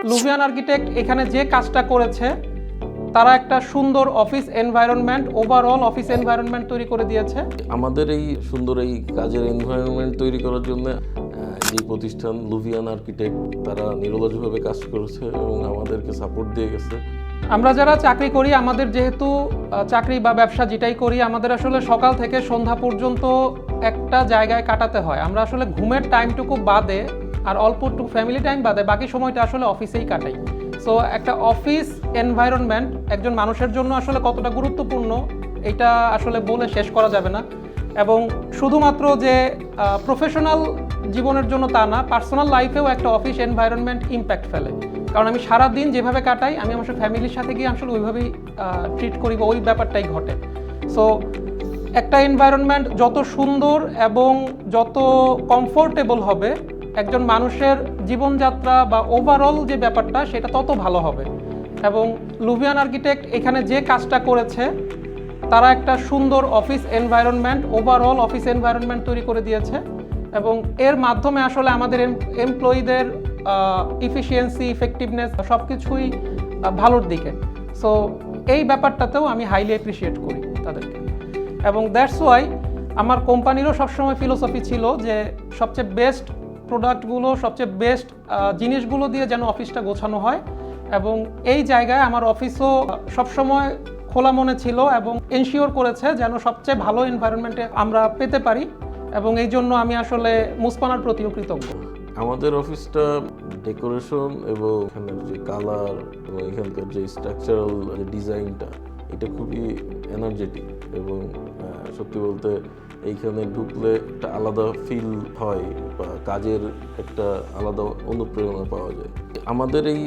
লুভিয়ান architect এখানে যে কাজটা করেছে, তারা একটা সুন্দর office environment, overall office environment তৈরি করে দিয়েছে। আমাদের এই সুন্দর এই কাজের এনভায়রনমেন্ট তৈরি করার জন্য যে প্রতিষ্ঠান লুভিয়ান আর্কিটেক্ট, তারা নিরলসভাবে কাজ করেছে এবং আমাদেরকে সাপোর্ট দিয়ে গেছে। আমরা যারা চাকরি করি, আমাদের যেহেতু চাকরি বা ব্যবসা যেটাই করি, আমাদের আসলে সকাল থেকে সন্ধ্যা পর্যন্ত একটা জায়গায় কাটাতে হয়। আমরা আসলে ঘুমের টাইমটুকু বাদে আর অল্প একটু ফ্যামিলি টাইম বাদে বাকি সময়টা আসলে অফিসেই কাটাই। সো একটা অফিস এনভায়রনমেন্ট একজন মানুষের জন্য আসলে কতটা গুরুত্বপূর্ণ, এটা আসলে বলে শেষ করা যাবে না। এবং শুধুমাত্র যে প্রফেশনাল জীবনের জন্য তা না, পার্সোনাল লাইফেও একটা অফিস এনভায়রনমেন্ট ইম্প্যাক্ট ফেলে। কারণ আমি সারাদিন যেভাবে কাটাই, আমি আমার ফ্যামিলির সাথে গিয়ে আসলে ওইভাবেই ট্রিট করি বা ওই ব্যাপারটাই ঘটে। সো একটা এনভায়রনমেন্ট যত সুন্দর এবং যত কমফোর্টেবল হবে, একজন মানুষের জীবনযাত্রা বা ওভারঅল যে ব্যাপারটা সেটা তত ভালো হবে। এবং লুভিয়ান আর্কিটেক্ট এখানে যে কাজটা করেছে, তারা একটা সুন্দর office environment, overall office environment তৈরি করে দিয়েছে। এবং এর মাধ্যমে আসলে আমাদের এমপ্লয়ীদের ইফিসিয়েন্সি, ইফেক্টিভনেস সব কিছুই ভালোর দিকে। সো এই ব্যাপারটাতেও আমি হাইলি অ্যাপ্রিসিয়েট করি তাদেরকে। এবং দ্যাটস ওয়াই আমার কোম্পানিরও সবসময় ফিলোসফি ছিল যে সবচেয়ে বেস্ট প্রোডাক্টগুলো, সবচেয়ে বেস্ট জিনিসগুলো দিয়ে যেন অফিসটা গোছানো হয়। এবং এই জায়গায় আমার অফিসও সবসময় খোলা মনে ছিল এবং এনশিওর করেছে যেন সবচেয়ে ভালো এনভায়রনমেন্টে আমরা পেতে পারি। এবং এই জন্য আমি আসলে মুসপানার প্রতিও কৃতজ্ঞ। আমাদের অফিসটা ডেকোরেশন এবং এখানের যে কালার এবং এখানকার যে স্ট্রাকচারাল ডিজাইনটা, এটা খুবই এনার্জেটিক এবং সত্যি বলতে এইখানে ঢুকলে একটা আলাদা ফিল হয় বা কাজের একটা আলাদা অনুপ্রেরণা পাওয়া যায়। আমাদের এই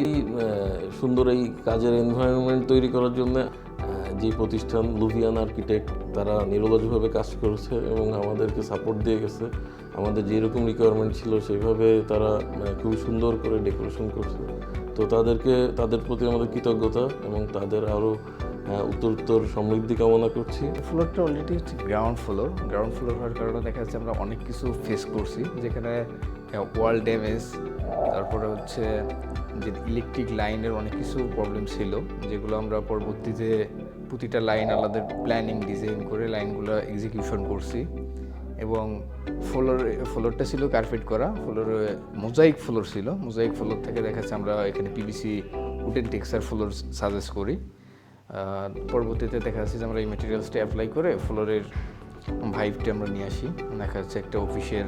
সুন্দর এই কাজের এনভায়রনমেন্ট তৈরি করার জন্য যে প্রতিষ্ঠান লুভিয়ান আর্কিটেক্ট, তারা নিরলসভাবে কাজ করেছে এবং আমাদেরকে সাপোর্ট দিয়ে গেছে। আমাদের যেরকম রিকোয়ারমেন্ট ছিল সেইভাবে তারা খুবই সুন্দর করে ডেকোরেশন করছে। তো তাদের প্রতি আমাদের কৃতজ্ঞতা এবং তাদের আরও উত্তর সমৃদ্ধি কামনা করছি। ফ্লোরটা অলরেডি হচ্ছে গ্রাউন্ড ফ্লোর হওয়ার কারণে দেখা যাচ্ছে আমরা অনেক কিছু ফেস করছি, যেখানে ওয়াল ড্যামেজ, তারপরে হচ্ছে যে ইলেকট্রিক লাইনের অনেক কিছু প্রবলেম ছিল, যেগুলো আমরা পরবর্তীতে প্রতিটা লাইন আলাদা প্ল্যানিং ডিজাইন করে লাইনগুলো এক্সিকিউশন করছি। এবং ফ্লোরটা ছিল কার্পেট করা, ফ্লোরে মোজাইক ফ্লোর ছিল। মোজাইক ফ্লোর থেকে দেখা যাচ্ছে আমরা এখানে PVC wooden texture floor suggest করি। পরবর্তীতে দেখা যাচ্ছে যে আমরা এই ম্যাটেরিয়ালসটা অ্যাপ্লাই করে ফ্লোরের ভাইবটা আমরা নিয়ে আসি। দেখা যাচ্ছে একটা অফিসের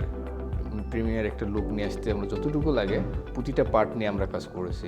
প্রিমিয়ার একটা লুক নিয়ে আসতে আমরা যতটুকু লাগে প্রতিটা পার্ট নিয়ে আমরা কাজ করেছি।